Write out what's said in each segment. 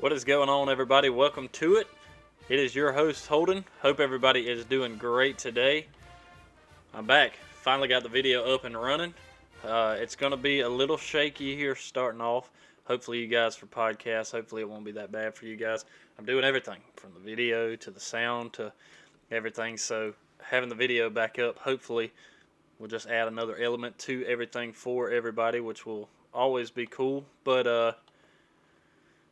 What is going on, everybody? Welcome to it. It is your host, Holden. Hope everybody is doing great today. I'm back. Finally got the video up and running. It's going to be a little shaky here starting off. Hopefully you guys for podcasts, hopefully it won't be that bad for you guys. I'm doing everything from the video to the sound to everything. So having the video back up, hopefully we'll just add another element to everything for everybody, which will always be cool. But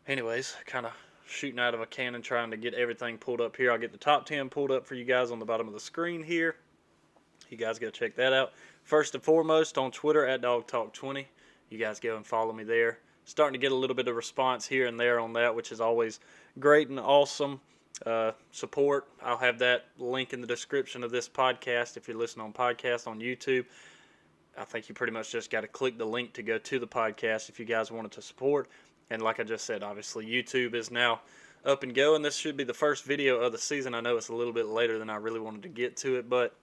anyways, kind of shooting out of a cannon trying to get everything pulled up here. I'll get the top 10 pulled up for you guys on the bottom of the screen here. You guys go check that out. First and foremost, on Twitter at DawgTalk20. You guys go and follow me there. Starting to get a little bit of response here and there on that, which is always great and awesome. Support. I'll have that link in the description of this podcast if you're listening on podcast on YouTube. I think you pretty much just got to click the link to go to the podcast if you guys wanted to support. And like I just said, obviously YouTube is now up and going. This should be the first video of the season. I know it's a little bit later than I really wanted to get to it, but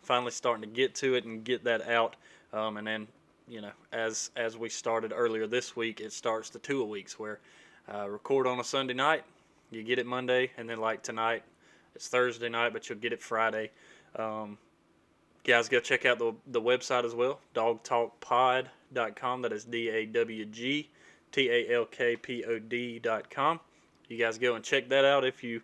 finally starting to get to it and get that out. And then, you know, as we started earlier this week, it starts the 2 weeks where record on a Sunday night, you get it Monday, and then like tonight, it's Thursday night, but you'll get it Friday. Guys, go check out the website as well, dawgtalkpod.com. That is DAWGTALKPOD.com. You guys go and check that out if you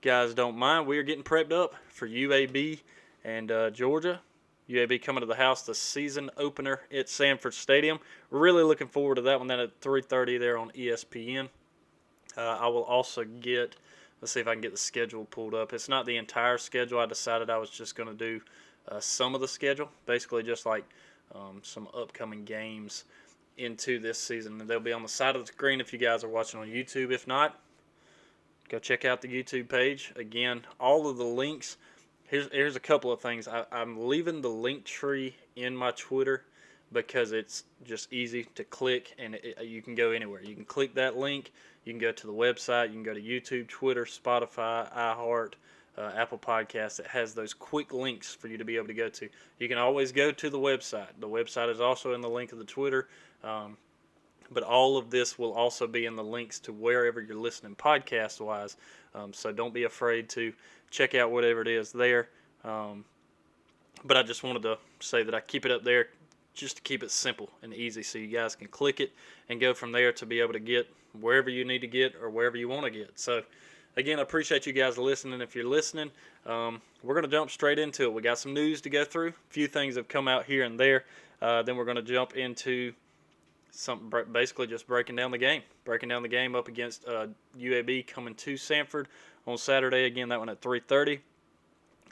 guys don't mind. We are getting prepped up for UAB and Georgia. UAB coming to the house, the season opener at Sanford Stadium. Really looking forward to that one. Then at 3:30 there on ESPN. I will also get, let's see if I can get the schedule pulled up. It's not the entire schedule. I decided I was just going to do some of the schedule, basically just like some upcoming games into this season. They'll be on the side of the screen if you guys are watching on YouTube. If not, go check out the YouTube page. Again, all of the links. Here's a couple of things. I'm leaving the link tree in my Twitter because it's just easy to click and you can go anywhere. You can click that link. You can go to the website. You can go to YouTube, Twitter, Spotify, iHeart, Apple Podcasts. It has those quick links for you to be able to go to. You can always go to the website. The website is also in the link of the Twitter. But all of this will also be in the links to wherever you're listening podcast-wise. So don't be afraid to check out whatever it is there. But I just wanted to say that I keep it up there just to keep it simple and easy so you guys can click it and go from there to be able to get wherever you need to get or wherever you want to get. So, again, I appreciate you guys listening. If you're listening, we're going to jump straight into it. We got some news to go through. A few things have come out here and there. Then we're going to jump into something basically just breaking down the game up against UAB coming to Sanford on Saturday. Again, that one at 3:30.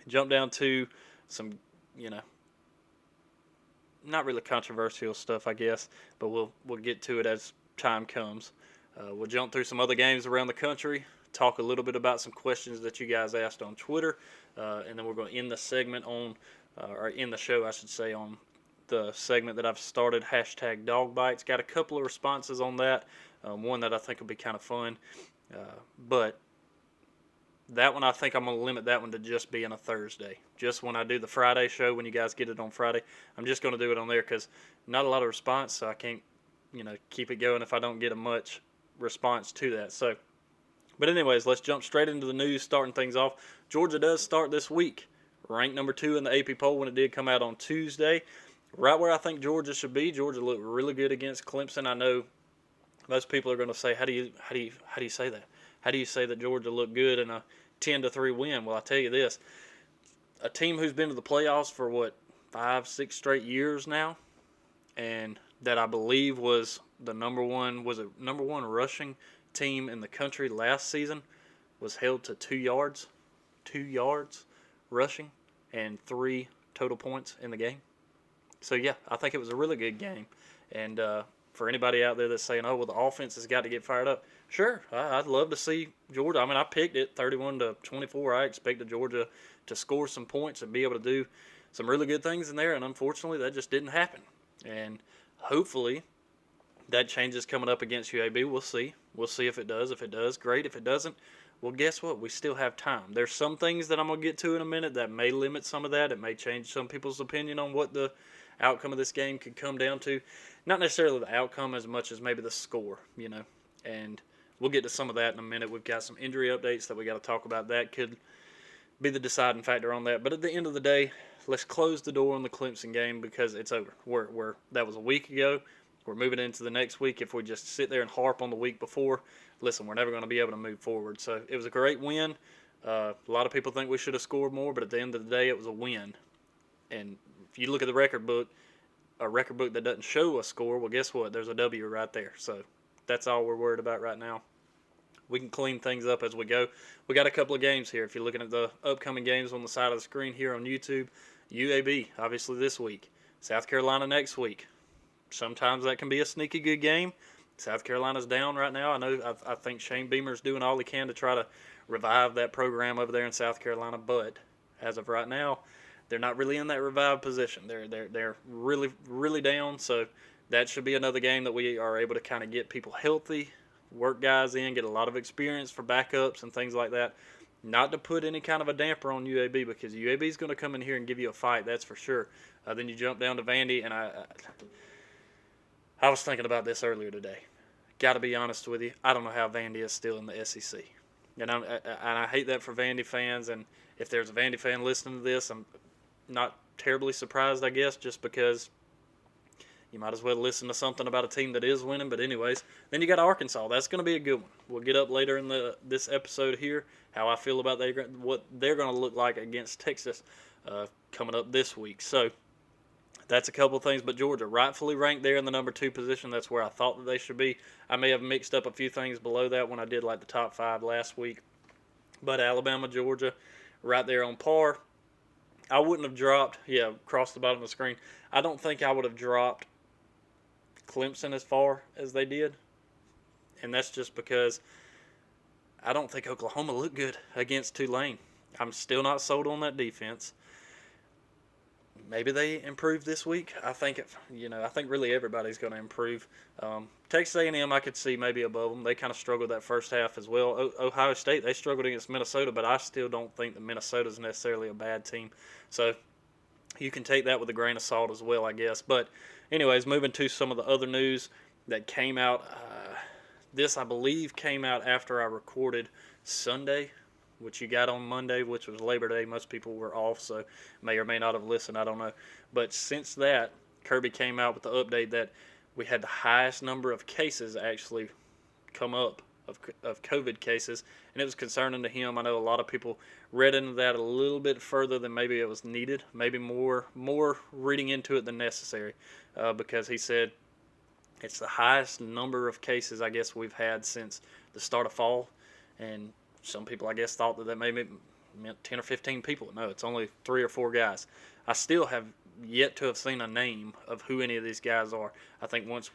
Jump down to some, you know, not really controversial stuff, I guess, but we'll get to it as time comes. We'll jump through some other games around the country, talk a little bit about some questions that you guys asked on Twitter, and then we're going to end the segment on, or end the show, I should say, on the segment that I've started, hashtag Dog Bites. Got a couple of responses on that, one that I think will be kind of fun, but that one I think I'm going to limit that one to just being a Thursday. Just when I do the Friday show, when you guys get it on Friday, I'm just going to do it on there because not a lot of response, so I can't, you know, keep it going if I don't get a much response to that. So, but anyways, let's jump straight into the news, starting things off. Georgia does start this week, ranked number 2 in the AP poll when it did come out on Tuesday. Right where I think Georgia should be. Georgia looked really good against Clemson. I know most people are going to say, how do you say that? How do you say that Georgia looked good in a 10-3 win? Well, I tell you this, a team who's been to the playoffs for 5-6 straight years now, and that I believe was the number one rushing team in the country last season, was held to 2 yards rushing and 3 total points in the game. So, yeah, I think it was a really good game. And for anybody out there that's saying, oh, well, the offense has got to get fired up, sure, I'd love to see Georgia. I mean, I picked it 31-24. I expected Georgia to score some points and be able to do some really good things in there, and unfortunately that just didn't happen. And hopefully that changes coming up against UAB. We'll see. We'll see if it does. If it does, great. If it doesn't, well, guess what? We still have time. There's some things that I'm going to get to in a minute that may limit some of that. It may change some people's opinion on what the outcome of this game could come down to. Not necessarily the outcome as much as maybe the score, you know. And we'll get to some of that in a minute. We've got some injury updates that we got to talk about. That could be the deciding factor on that. But at the end of the day, let's close the door on the Clemson game because it's over. That was a week ago. We're moving into the next week. If we just sit there and harp on the week before, listen, we're never going to be able to move forward. So it was a great win. A lot of people think we should have scored more, but at the end of the day, it was a win. And if you look at the record book, a record book that doesn't show a score, well, guess what? There's a W right there. So that's all we're worried about right now. We can clean things up as we go. We got a couple of games here. If you're looking at the upcoming games on the side of the screen here on YouTube, UAB, obviously this week. South Carolina next week. Sometimes that can be a sneaky good game. South Carolina's down right now. I think Shane Beamer's doing all he can to try to revive that program over there in South Carolina, but as of right now, they're not really in that revived position. They're really, really down, so that should be another game that we are able to kind of get people healthy, work guys in, get a lot of experience for backups and things like that. Not to put any kind of a damper on UAB because UAB is going to come in here and give you a fight, that's for sure. Then you jump down to Vandy, and I was thinking about this earlier today. Got to be honest with you, I don't know how Vandy is still in the SEC. And I hate that for Vandy fans, and if there's a Vandy fan listening to this, I'm not terribly surprised, I guess, just because you might as well listen to something about a team that is winning. But anyways, then you got Arkansas. That's going to be a good one. We'll get up later in this episode here how I feel about what they're going to look like against Texas coming up this week. So that's a couple of things. But Georgia, rightfully ranked there in the number 2 position. That's where I thought that they should be. I may have mixed up a few things below that when I did like the top 5 last week. But Alabama, Georgia, right there on par. I wouldn't have dropped, across the bottom of the screen. I don't think I would have dropped Clemson as far as they did. And that's just because I don't think Oklahoma looked good against Tulane. I'm still not sold on that defense. Maybe they improve this week. I think really everybody's going to improve. Texas A&M, I could see maybe above them. They kind of struggled that first half as well. Ohio State, they struggled against Minnesota, but I still don't think that Minnesota's necessarily a bad team. So you can take that with a grain of salt as well, I guess. But anyways, moving to some of the other news that came out. This, I believe, came out after I recorded Sunday, which you got on Monday, which was Labor Day. Most people were off, so may or may not have listened. I don't know. But since that, Kirby came out with the update that we had the highest number of cases actually come up of COVID cases, and it was concerning to him. I know a lot of people read into that a little bit further than maybe it was needed, maybe more reading into it than necessary, because he said it's the highest number of cases I guess we've had since the start of fall, and some people, I guess, thought that maybe meant 10 or 15 people. No, it's only 3 or 4 guys. I still have yet to have seen a name of who any of these guys are. I think once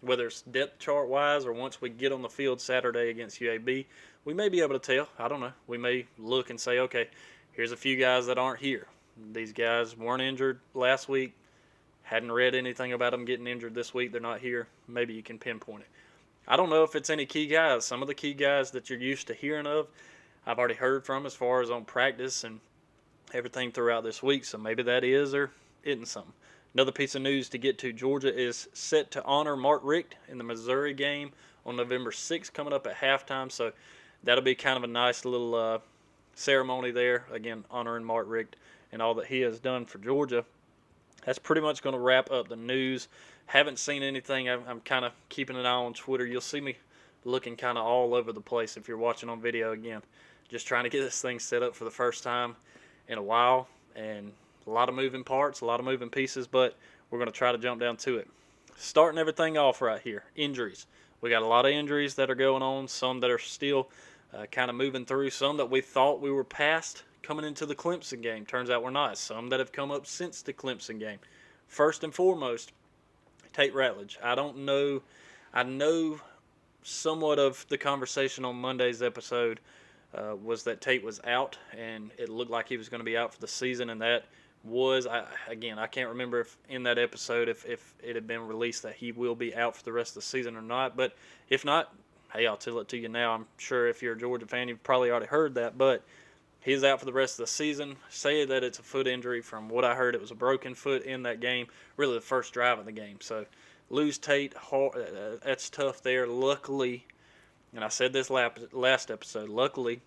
whether it's depth chart-wise or once we get on the field Saturday against UAB, we may be able to tell. I don't know. We may look and say, okay, here's a few guys that aren't here. These guys weren't injured last week. Hadn't read anything about them getting injured this week. They're not here. Maybe you can pinpoint it. I don't know if it's any key guys. Some of the key guys that you're used to hearing of, I've already heard from as far as on practice and everything throughout this week. So maybe that is or isn't something. Another piece of news to get to, Georgia is set to honor Mark Richt in the Missouri game on November 6th coming up at halftime. So that'll be kind of a nice little ceremony there. Again, honoring Mark Richt and all that he has done for Georgia. That's pretty much going to wrap up the news. Haven't seen anything. I'm kind of keeping an eye on Twitter. You'll see me looking kind of all over the place if you're watching on video again. Just trying to get this thing set up for the first time in a while. And a lot of moving parts, a lot of moving pieces, but we're going to try to jump down to it. Starting everything off right here, injuries. We got a lot of injuries that are going on, some that are still kind of moving through, some that we thought we were past coming into the Clemson game. Turns out we're not. Some that have come up since the Clemson game. First and foremost, Tate Ratledge. I don't know. I know somewhat of the conversation on Monday's episode was that Tate was out, and it looked like he was going to be out for the season, and that was, I can't remember if in that episode if it had been released that he will be out for the rest of the season or not. But if not, hey, I'll tell it to you now. I'm sure if you're a Georgia fan, you've probably already heard that, but he's out for the rest of the season. Say that it's a foot injury. From what I heard, it was a broken foot in that game, really the first drive of the game. So lose Tate, that's tough there. Luckily, And I said this last episode. Luckily,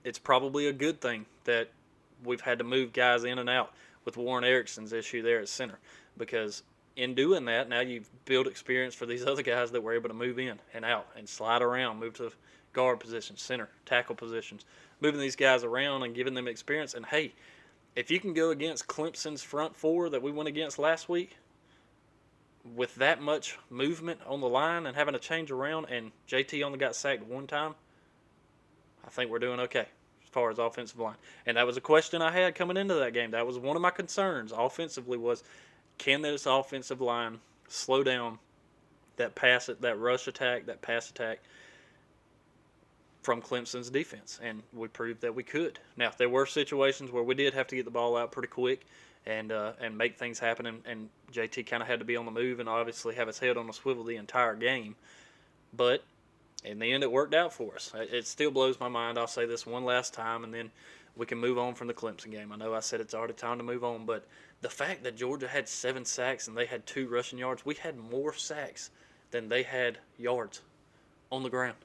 it's probably a good thing that we've had to move guys in and out with Warren Erickson's issue there at center, because in doing that, now you've built experience for these other guys that were able to move in and out and slide around, move to guard positions, center, tackle positions, moving these guys around and giving them experience. And hey, if you can go against Clemson's front four that we went against last week with that much movement on the line and having to change around, and JT only got sacked one time, I think we're doing okay as far as offensive line. And that was a question I had coming into that game. That was one of my concerns offensively was, can this offensive line slow down that rush attack, that pass attack from Clemson's defense? And we proved that we could. Now, there were situations where we did have to get the ball out pretty quick and make things happen, and JT kind of had to be on the move and obviously have his head on a swivel the entire game. But in the end, it worked out for us. It still blows my mind. I'll say this one last time, and then we can move on from the Clemson game. I know I said it's already time to move on, but the fact that Georgia had 7 sacks and they had 2 rushing yards, we had more sacks than they had yards on the ground.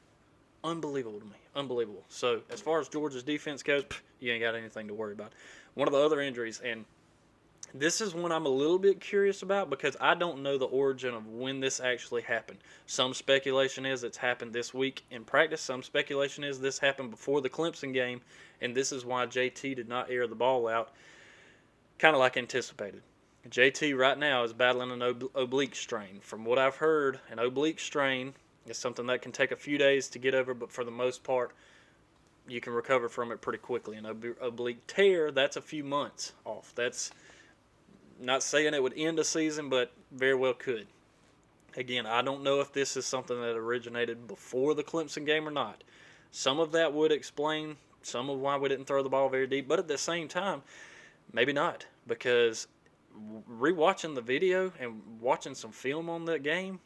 Unbelievable to me. Unbelievable. So as far as Georgia's defense goes, you ain't got anything to worry about. One of the other injuries, and this is one I'm a little bit curious about because I don't know the origin of when this actually happened. Some speculation is it's happened this week in practice. Some speculation is this happened before the Clemson game, and this is why JT did not air the ball out, kind of like anticipated. JT right now is battling an oblique strain. From what I've heard, an oblique strain is something that can take a few days to get over, but for the most part, you can recover from it pretty quickly. An oblique tear, that's a few months off. That's not saying it would end a season, but very well could. Again, I don't know if this is something that originated before the Clemson game or not. Some of that would explain some of why we didn't throw the ball very deep, but at the same time, maybe not, because rewatching the video and watching some film on that game,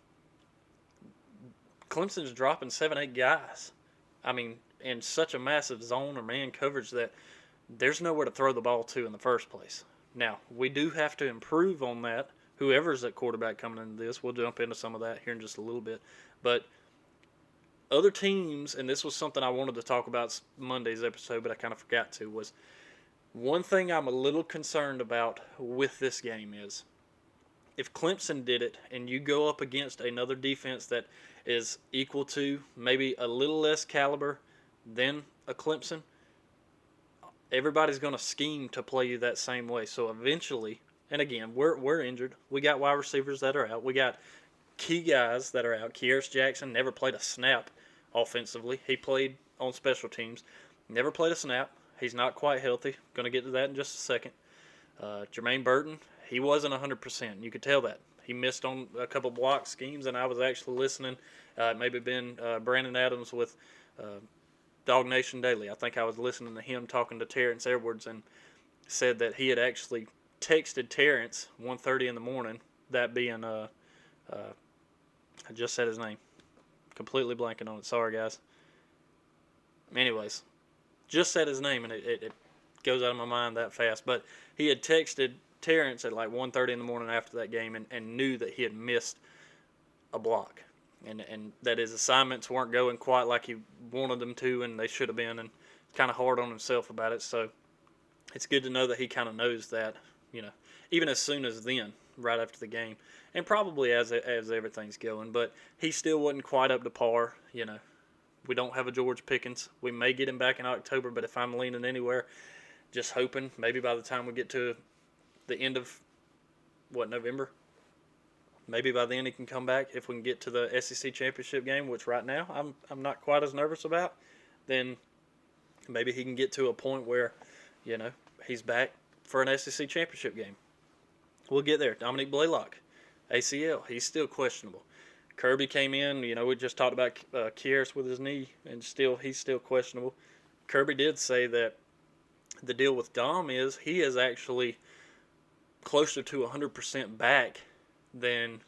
Clemson's dropping 7-8 guys. I mean, in such a massive zone or man coverage that there's nowhere to throw the ball to in the first place. Now, we do have to improve on that. Whoever's at quarterback coming into this, we'll jump into some of that here in just a little bit. But other teams, and this was something I wanted to talk about Monday's episode, but I kind of forgot to, was one thing I'm a little concerned about with this game is if Clemson did it and you go up against another defense that is equal to, maybe a little less caliber than a Clemson, everybody's going to scheme to play you that same way. So eventually, and again, we're injured. We got wide receivers that are out. We got key guys that are out. Kearis Jackson never played a snap offensively. He played on special teams. Never played a snap. He's not quite healthy. Going to get to that in just a second. Jermaine Burton, he wasn't 100%. You could tell that. He missed on a couple block schemes, and I was actually listening. Maybe been Brandon Adams with Dawg Nation Daily. I think I was listening to him talking to Terrence Edwards and said that he had actually texted Terrence 1:30 in the morning, that being, I just said his name. Completely blanking on it. Sorry, guys. Anyways, just said his name, and it goes out of my mind that fast. But he had texted Terrence at like 1:30 in the morning after that game and knew that he had missed a block. And that his assignments weren't going quite like he wanted them to, and they should have been, and kind of hard on himself about it. So it's good to know that he kind of knows that, even as soon as then, right after the game, and probably as everything's going. But he still wasn't quite up to par. We don't have a George Pickens. We may get him back in October, but if I'm leaning anywhere, just hoping maybe by the time we get to the end of November. Maybe by then he can come back. If we can get to the SEC championship game, which right now I'm not quite as nervous about, then maybe he can get to a point where, he's back for an SEC championship game. We'll get there. Dominique Blaylock, ACL, he's still questionable. Kirby came in. We just talked about Kearis with his knee, and he's still questionable. Kirby did say that the deal with Dom is he is actually closer to 100% back than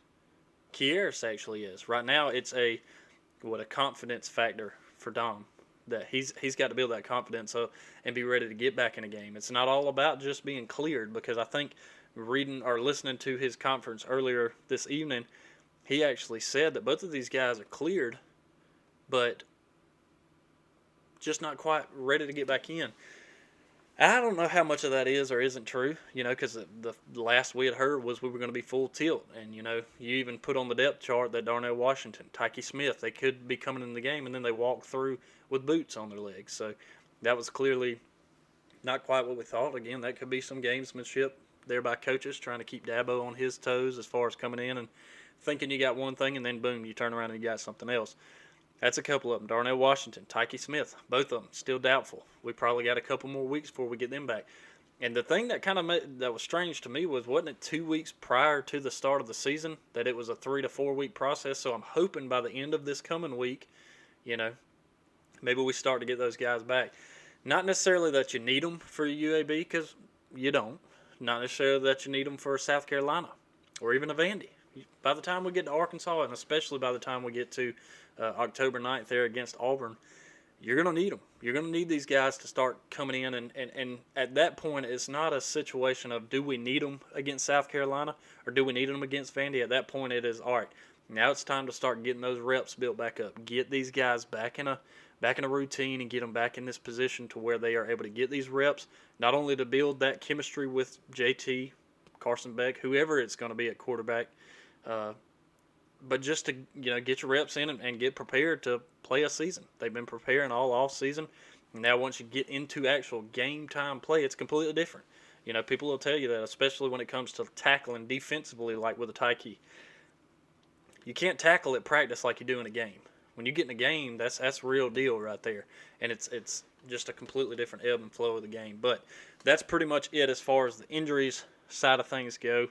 Kearis actually is. Right now, it's a confidence factor for Dom, that he's got to build that confidence up and be ready to get back in a game. It's not all about just being cleared, because I think reading or listening to his conference earlier this evening, he actually said that both of these guys are cleared, but just not quite ready to get back in. I don't know how much of that is or isn't true, because the last we had heard was we were going to be full tilt. And, you even put on the depth chart that Darnell Washington, Tyke Smith, they could be coming in the game, and then they walked through with boots on their legs. So that was clearly not quite what we thought. Again, that could be some gamesmanship there by coaches trying to keep Dabo on his toes as far as coming in and thinking you got one thing, and then boom, you turn around and you got something else. That's a couple of them. Darnell Washington, Tyke Smith, both of them still doubtful. We probably got a couple more weeks before we get them back. And the thing that that was strange to me wasn't it 2 weeks prior to the start of the season that it was a 3 to 4 week process? So I'm hoping by the end of this coming week, maybe we start to get those guys back. Not necessarily that you need them for UAB, because you don't. Not necessarily that you need them for South Carolina or even a Vandy. By the time we get to Arkansas, and especially by the time we get to October 9th there against Auburn, you're going to need them. You're going to need these guys to start coming in. And at that point, it's not a situation of do we need them against South Carolina or do we need them against Vandy. At that point, it is, all right, now it's time to start getting those reps built back up. Get these guys back in a routine and get them back in this position to where they are able to get these reps, not only to build that chemistry with JT, Carson Beck, whoever it's going to be at quarterback, but just to get your reps in and get prepared to play a season. They've been preparing all off season. Now once you get into actual game time play, it's completely different. People will tell you that, especially when it comes to tackling defensively, like with a Tyke. You can't tackle at practice like you do in a game. When you get in a game, that's real deal right there, and it's just a completely different ebb and flow of the game. But that's pretty much it as far as the injuries side of things go.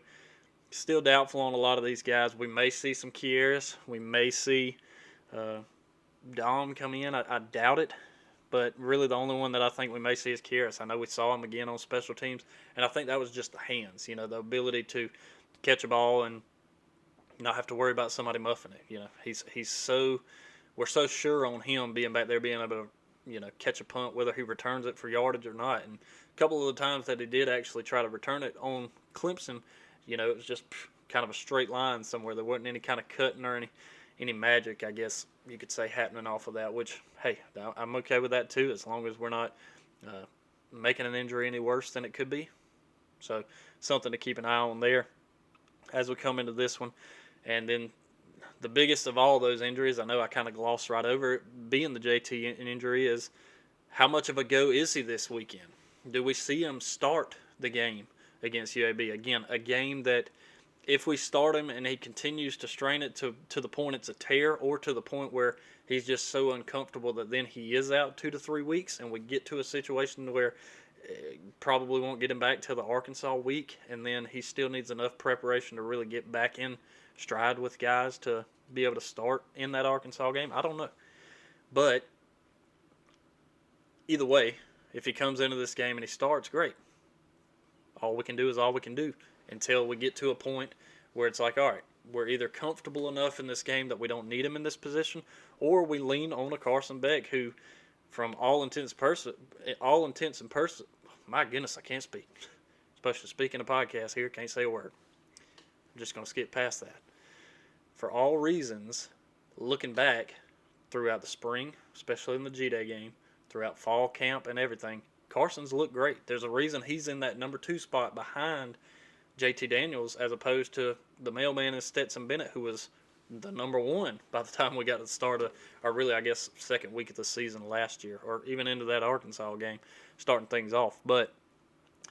Still doubtful on a lot of these guys. We may see some Kieras. We may see Dom come in. I doubt it. But really the only one that I think we may see is Kieras. I know we saw him again on special teams, and I think that was just the hands, the ability to catch a ball and not have to worry about somebody muffing it. We're so sure on him being back there, being able to catch a punt, whether he returns it for yardage or not. And a couple of the times that he did actually try to return it on Clemson, it was just kind of a straight line somewhere. There wasn't any kind of cutting or any magic, I guess you could say, happening off of that, which, hey, I'm okay with that too, as long as we're not making an injury any worse than it could be. So something to keep an eye on there as we come into this one. And then the biggest of all those injuries, I know I kind of glossed right over it, being the JT injury, is how much of a go is he this weekend? Do we see him start the game against UAB? Again, a game that if we start him and he continues to strain it to the point it's a tear, or to the point where he's just so uncomfortable that then he is out 2 to 3 weeks, and we get to a situation where probably won't get him back till the Arkansas week, and then he still needs enough preparation to really get back in stride with guys to be able to start in that Arkansas game. I don't know. But either way, if he comes into this game and he starts, great. All we can do is all we can do until we get to a point where it's like, all right, we're either comfortable enough in this game that we don't need him in this position, or we lean on a Carson Beck who, from all intents and purposes, my goodness, I can't speak. Supposed to speak in a podcast here, can't say a word. I'm just going to skip past that. For all reasons, looking back throughout the spring, especially in the G-Day game, throughout fall camp and everything, Carson's looked great. There's a reason he's in that number 2 spot behind JT Daniels, as opposed to the mailman and Stetson Bennett, who was the number 1 by the time we got to the start of, or really, I guess, second week of the season last year, or even into that Arkansas game, starting things off. But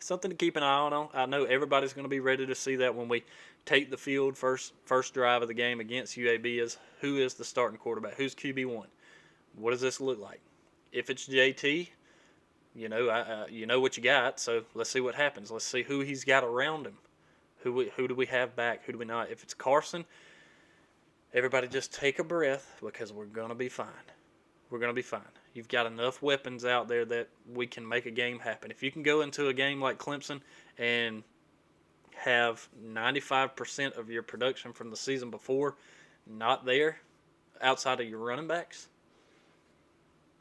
something to keep an eye on. I know everybody's going to be ready to see that when we take the field first drive of the game against UAB, is who is the starting quarterback? Who's QB1? What does this look like? If it's JT, you know what you got, so let's see what happens. Let's see who he's got around him. Who do we have back? Who do we not? If it's Carson, everybody just take a breath, because we're going to be fine. We're going to be fine. You've got enough weapons out there that we can make a game happen. If you can go into a game like Clemson and have 95% of your production from the season before not there outside of your running backs,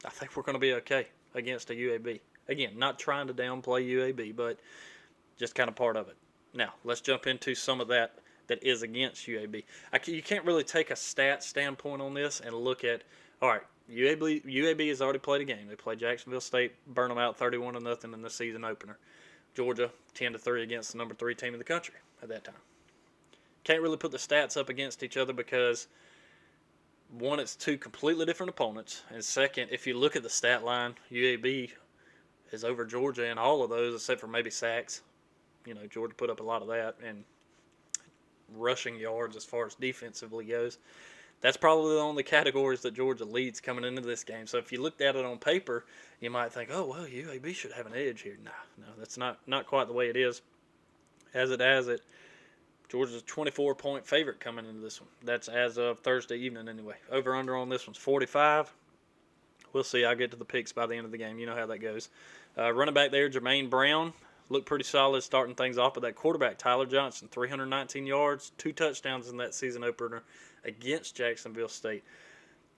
I think we're going to be okay against a UAB. Again, not trying to downplay UAB, but just kind of part of it. Now, let's jump into some of that is against UAB. You can't really take a stat standpoint on this and look at, all right, UAB has already played a game. They played Jacksonville State, burn them out 31-0 in the season opener. Georgia 10-3 against the number 3 team in the country at that time. Can't really put the stats up against each other because, one, it's two completely different opponents, and second, if you look at the stat line, UAB is over Georgia in all of those except for maybe sacks. Georgia put up a lot of that, and rushing yards as far as defensively goes. That's probably the only categories that Georgia leads coming into this game. So if you looked at it on paper, you might think, oh, well, UAB should have an edge here. No, that's not quite the way it is. As it has it, Georgia's a 24-point favorite coming into this one. That's as of Thursday evening anyway. Over-under on this one's 45. We'll see. I'll get to the picks by the end of the game. You know how that goes. Running back there, Jermaine Brown, looked pretty solid starting things off. But that quarterback, Tyler Johnson, 319 yards, 2 touchdowns in that season opener against Jacksonville State.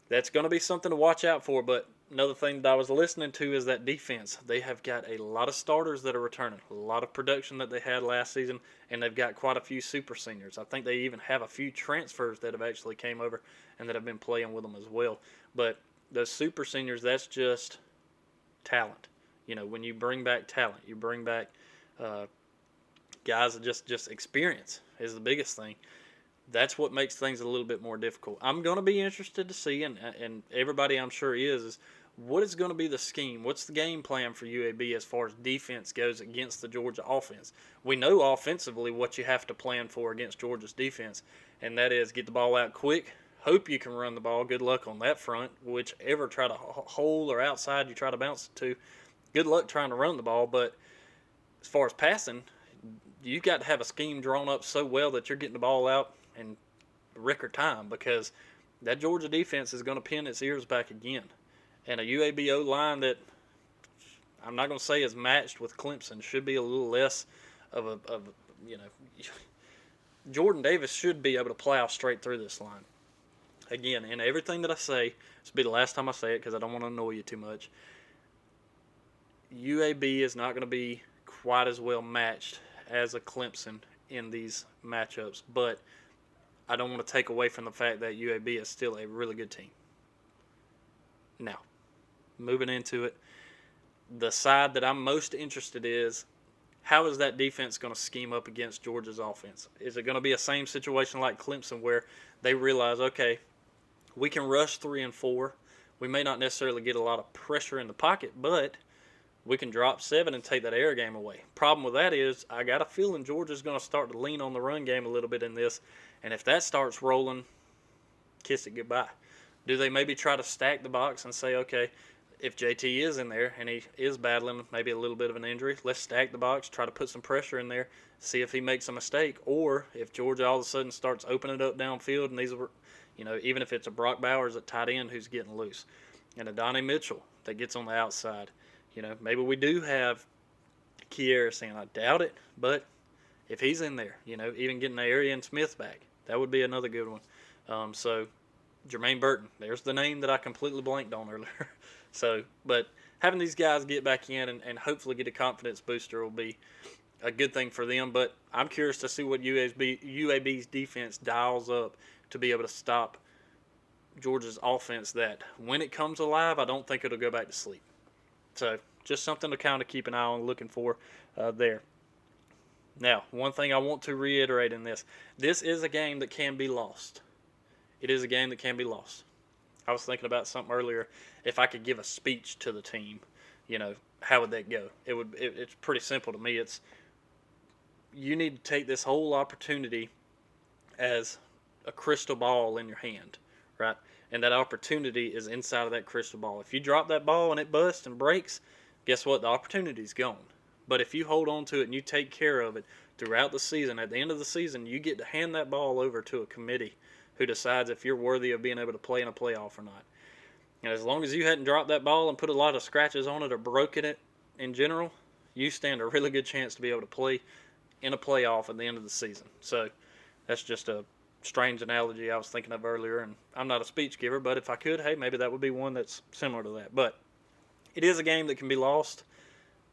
That's going to be something to watch out for. But another thing that I was listening to is that defense. They have got a lot of starters that are returning, a lot of production that they had last season, and they've got quite a few super seniors. I think they even have a few transfers that have actually came over and that have been playing with them as well. But those super seniors, that's just talent. When you bring back talent, you bring back guys that just experience is the biggest thing. That's what makes things a little bit more difficult. I'm going to be interested to see, and everybody I'm sure is what is going to be the scheme? What's the game plan for UAB as far as defense goes against the Georgia offense? We know offensively what you have to plan for against Georgia's defense, and that is get the ball out quick. Hope you can run the ball. Good luck on that front. Whichever try to hole or outside you try to bounce it to, good luck trying to run the ball. But as far as passing, you've got to have a scheme drawn up so well that you're getting the ball out in record time, because that Georgia defense is going to pin its ears back again. And a UAB O-line that I'm not going to say is matched with Clemson, should be a little less of a Jordan Davis should be able to plow straight through this line. Again, in everything that I say, this will be the last time I say it because I don't want to annoy you too much. UAB is not going to be quite as well matched as a Clemson in these matchups, but I don't want to take away from the fact that UAB is still a really good team. Now, moving into it, the side that I'm most interested in is how is that defense going to scheme up against Georgia's offense? Is it going to be a same situation like Clemson where they realize, okay, we can rush 3 and 4. We may not necessarily get a lot of pressure in the pocket, but we can drop 7 and take that air game away. Problem with that is I got a feeling Georgia's going to start to lean on the run game a little bit in this, and if that starts rolling, kiss it goodbye. Do they maybe try to stack the box and say, okay, if JT is in there and he is battling maybe a little bit of an injury, let's stack the box, try to put some pressure in there, see if he makes a mistake. Or if Georgia all of a sudden starts opening it up downfield, and these are, even if it's a Brock Bowers at tight end who's getting loose, and a Donnie Mitchell that gets on the outside, maybe we do have Kierris in. I doubt it, but if he's in there, even getting Arian Smith back, that would be another good one. So Jermaine Burton, there's the name that I completely blanked on earlier. But having these guys get back in and hopefully get a confidence booster will be a good thing for them. But I'm curious to see what UAB's defense dials up to be able to stop Georgia's offense that, when it comes alive, I don't think it'll go back to sleep. So just something to kind of keep an eye on, looking for there. Now, one thing I want to reiterate in this is a game that can be lost. It is a game that can be lost. I was thinking about something earlier. If I could give a speech to the team, how would that go? It's pretty simple to me. It's, you need to take this whole opportunity as a crystal ball in your hand, right? And that opportunity is inside of that crystal ball. If you drop that ball and it busts and breaks, guess what? The opportunity's gone. But if you hold on to it and you take care of it throughout the season, at the end of the season, you get to hand that ball over to a committee who decides if you're worthy of being able to play in a playoff or not. And as long as you hadn't dropped that ball and put a lot of scratches on it or broken it in general, you stand a really good chance to be able to play in a playoff at the end of the season. So that's just a strange analogy I was thinking of earlier, and I'm not a speech giver, but if I could, hey, maybe that would be one that's similar to that. But it is a game that can be lost.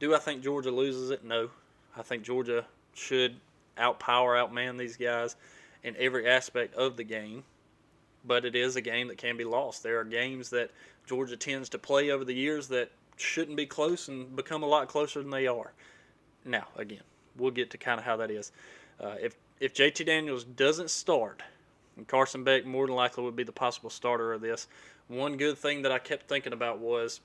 Do I think Georgia loses it? No. I think Georgia should outman these guys in every aspect of the game. but it is a game that can be lost. There are games that Georgia tends to play over the years that shouldn't be close and become a lot closer than they are. Now, again, we'll get to kind of how that is. If JT Daniels doesn't start, and Carson Beck more than likely would be the possible starter of this, one good thing that I kept thinking about was,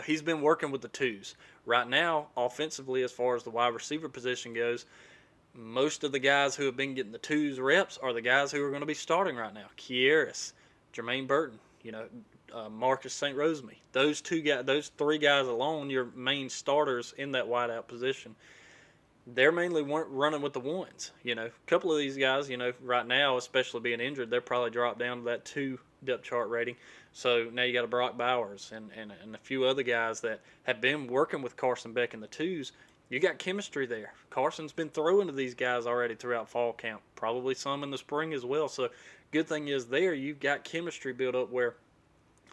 he's been working with the twos. Right now, offensively, as far as the wide receiver position goes, most of the guys who have been getting the twos reps are the guys who are going to be starting right now. Kieris, Jermaine Burton, Marcus St. Rosemy. Those three guys alone, your main starters in that wideout position. They're mainly running with the ones. A couple of these guys, right now, especially being injured, they're probably dropped down to that 2 depth chart rating. So now you got a Brock Bowers and a few other guys that have been working with Carson Beck in the twos. You got chemistry there. Carson's been throwing to these guys already throughout fall camp, probably some in the spring as well. So good thing is there you've got chemistry built up where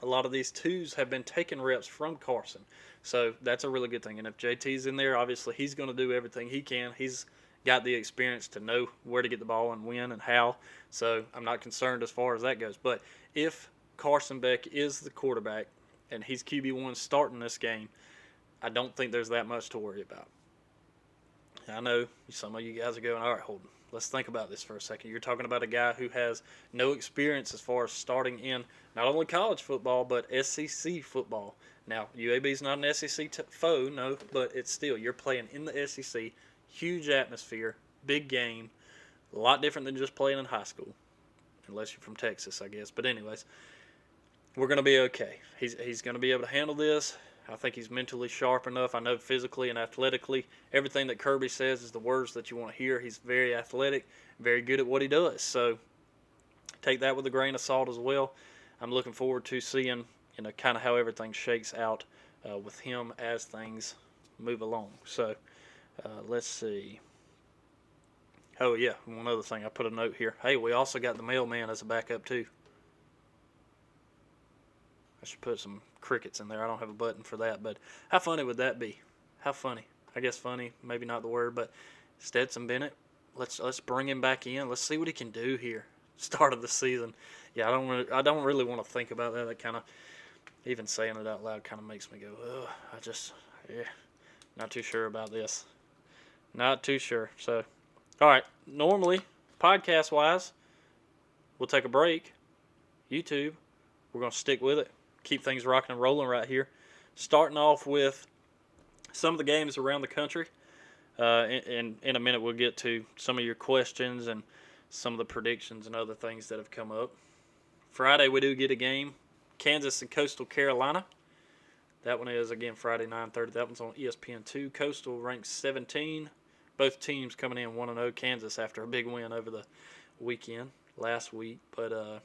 a lot of these twos have been taking reps from Carson. So that's a really good thing. And if JT's in there, obviously he's going to do everything he can. He's got the experience to know where to get the ball and when and how. So I'm not concerned as far as that goes. But if Carson Beck is the quarterback and he's QB1 starting this game, I don't think there's that much to worry about. I know some of you guys are going, all right, Holden, let's think about this for a second. You're talking about a guy who has no experience as far as starting in not only college football, but SEC football. Now, UAB is not an SEC foe, no, but it's still, you're playing in the SEC, huge atmosphere, big game, a lot different than just playing in high school, unless you're from Texas, I guess. But anyways, we're going to be okay. He's going to be able to handle this. I think he's mentally sharp enough. I know physically and athletically, everything that Kirby says is the words that you want to hear. He's very athletic, very good at what he does. So take that with a grain of salt as well. I'm looking forward to seeing, kind of how everything shakes out with him as things move along. So let's see. Oh, yeah, one other thing. I put a note here. Hey, we also got the mailman as a backup, too. I should put some crickets in there. I don't have a button for that, but how funny would that be? How funny? I guess funny, maybe not the word, but Stetson Bennett, let's bring him back in. Let's see what he can do here. Start of the season. Yeah, I don't really want to think about that. That kind of, even saying it out loud kind of makes me go, ugh, not too sure about this. Not too sure. So, all right, normally, podcast-wise, we'll take a break. YouTube, we're going to stick with it. Keep things rocking and rolling right here. Starting off with some of the games around the country. In a minute, we'll get to some of your questions and some of the predictions and other things that have come up. Friday, we do get a game. Kansas and Coastal Carolina. That one is, again, Friday, 9:30. That one's on ESPN2. Coastal ranks 17. Both teams coming in 1-0. Kansas after a big win over the weekend last week. But I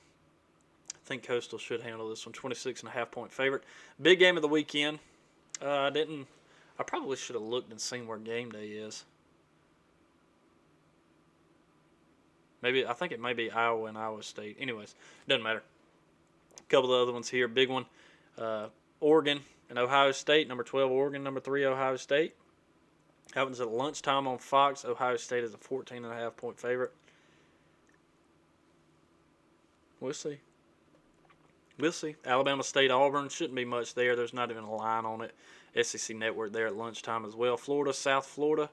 think Coastal should handle this one. 26.5-point favorite. Big game of the weekend. I probably should have looked and seen where game day is. I think it may be Iowa and Iowa State. Anyways, doesn't matter. A couple of other ones here. Big one. Oregon and Ohio State. Number 12, Oregon. Number 3, Ohio State. That one's at lunchtime on Fox. Ohio State is a 14.5-point favorite. We'll see. Alabama State, Auburn. Shouldn't be much there. There's not even a line on it. SEC Network there at lunchtime as well. Florida, South Florida.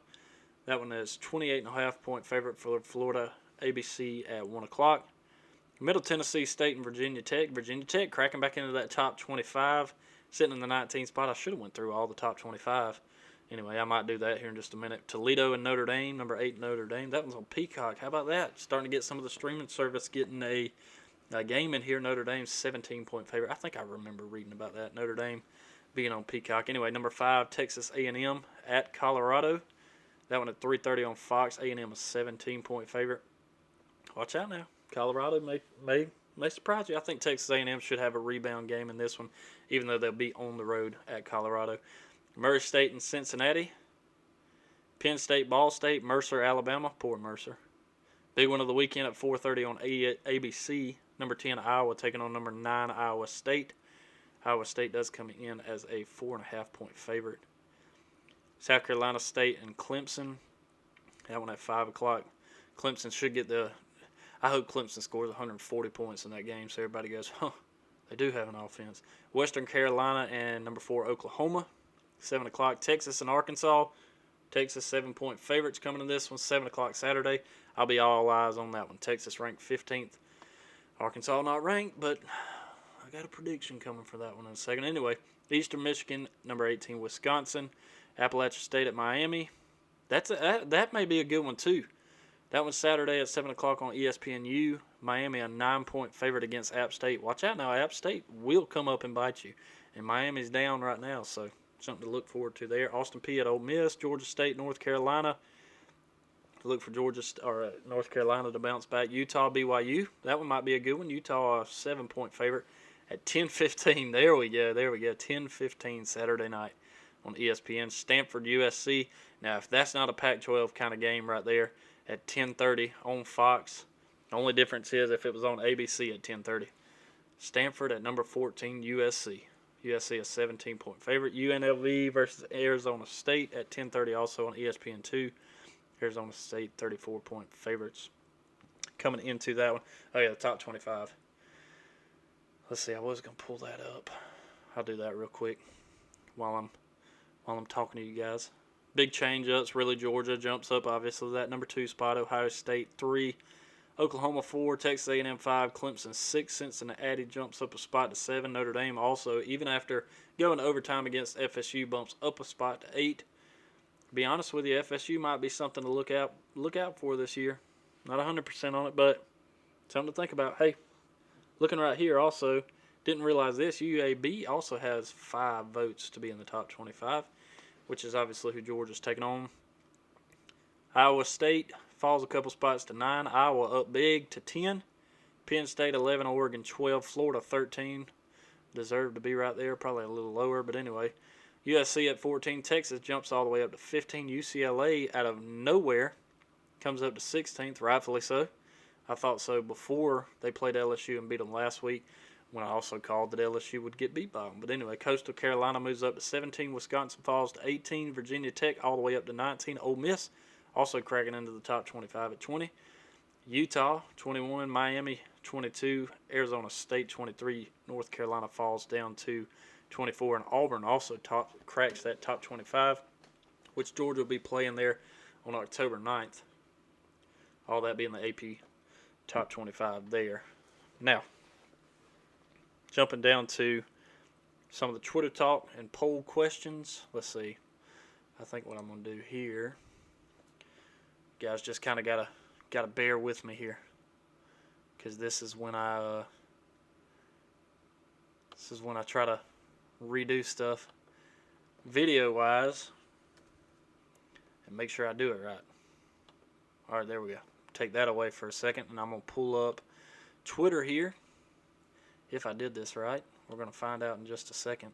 That one is 28.5-point favorite for Florida. ABC at 1 o'clock. Middle Tennessee State and Virginia Tech. Virginia Tech cracking back into that top 25. Sitting in the 19th spot. I should have went through all the top 25. Anyway, I might do that here in just a minute. Toledo and Notre Dame. Number 8, Notre Dame. That one's on Peacock. How about that? Starting to get some of the streaming service getting a game in here. Notre Dame's 17-point favorite. I think I remember reading about that. Notre Dame being on Peacock. Anyway, number 5, Texas A&M at Colorado. That one at 3:30 on Fox. A&M a 17-point favorite. Watch out now. Colorado may surprise you. I think Texas A&M should have a rebound game in this one, even though they'll be on the road at Colorado. Murray State and Cincinnati. Penn State, Ball State. Mercer, Alabama. Poor Mercer. Big one of the weekend at 4:30 on ABC. Number 10, Iowa, taking on number 9, Iowa State. Iowa State does come in as a 4.5-point favorite. South Carolina State and Clemson. That one at 5 o'clock. Clemson should get I hope Clemson scores 140 points in that game so everybody goes, huh, they do have an offense. Western Carolina and number 4 Oklahoma. 7 o'clock, Texas and Arkansas. Texas 7-point favorites coming to this one. 7 o'clock Saturday. I'll be all eyes on that one. Texas ranked 15th. Arkansas not ranked, but I got a prediction coming for that one in a second. Anyway, Eastern Michigan, number 18 Wisconsin. Appalachian State at Miami. That may be a good one too. That one's Saturday at 7 o'clock on ESPNU. Miami, a 9-point favorite against App State. Watch out now. App State will come up and bite you. And Miami's down right now, so something to look forward to there. Austin Peay at Ole Miss. Georgia State, North Carolina. Look for North Carolina to bounce back. Utah, BYU. That one might be a good one. Utah, a 7-point favorite at 10:15. There we go. 10:15 Saturday night on ESPN. Stanford, USC. Now, if that's not a Pac-12 kind of game right there, at 10:30 on Fox. The only difference is if it was on ABC at 10:30. Stanford at number 14, USC. USC a 17-point favorite. UNLV versus Arizona State at 10:30 also on ESPN2. Arizona State 34-point favorites. Coming into that one. Oh, yeah, the top 25. Let's see, I was going to pull that up. I'll do that real quick while I'm talking to you guys. Big change-ups, really. Georgia jumps up, obviously, that number 2 spot. Ohio State 3, Oklahoma 4, Texas A&M 5, Clemson 6. Cincinnati jumps up a spot to 7. Notre Dame also, even after going to overtime against FSU, bumps up a spot to 8. To be honest with you, FSU might be something to look out for this year. Not 100% on it, but something to think about. Hey, looking right here also, didn't realize this, UAB also has 5 votes to be in the top 25. Which is obviously who Georgia's taking on. Iowa State falls a couple spots to 9. Iowa up big to 10. Penn State 11, Oregon 12, Florida 13. Deserved to be right there, probably a little lower, but anyway. USC at 14. Texas jumps all the way up to 15. UCLA out of nowhere comes up to 16th, rightfully so. I thought so before they played LSU and beat them last week, when I also called that LSU would get beat by them. But anyway, Coastal Carolina moves up to 17. Wisconsin falls to 18. Virginia Tech all the way up to 19. Ole Miss also cracking into the top 25 at 20. Utah 21. Miami 22. Arizona State 23. North Carolina falls down to 24. And Auburn also cracks that top 25, which Georgia will be playing there on October 9th. All that being the AP top 25 there. Now, jumping down to some of the Twitter talk and poll questions. Let's see. I think what I'm going to do here, guys, just kind of gotta bear with me here, because this is when I try to redo stuff video wise and make sure I do it right. All right, there we go. Take that away for a second, and I'm going to pull up Twitter here. If I did this right, we're going to find out in just a second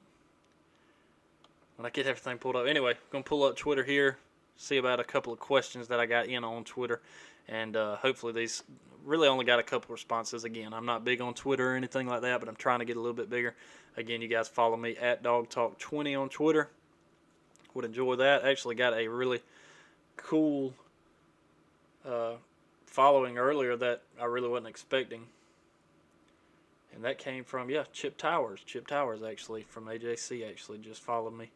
when I get everything pulled up. Anyway, I'm going to pull up Twitter here, see about a couple of questions that I got in on Twitter, and hopefully these really only got a couple responses. Again, I'm not big on Twitter or anything like that, but I'm trying to get a little bit bigger. Again, you guys follow me at DawgTalk20 on Twitter. Would enjoy that. Actually got a really cool following earlier that I really wasn't expecting. And that came from, Chip Towers. Chip Towers, actually, from AJC, actually just followed me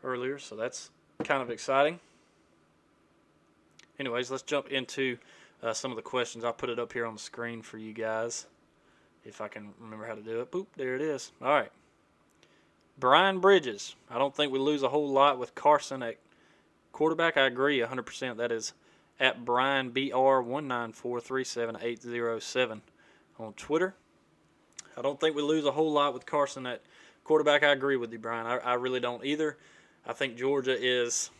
earlier. So that's kind of exciting. Anyways, let's jump into some of the questions. I'll put it up here on the screen for you guys, if I can remember how to do it. Boop, there it is. All right. Brian Bridges. I don't think we lose a whole lot with Carson at quarterback. I agree 100%. That is at Brian BR194378807 on Twitter. I don't think we lose a whole lot with Carson at quarterback. I agree with you, Brian. I really don't either. I think Georgia is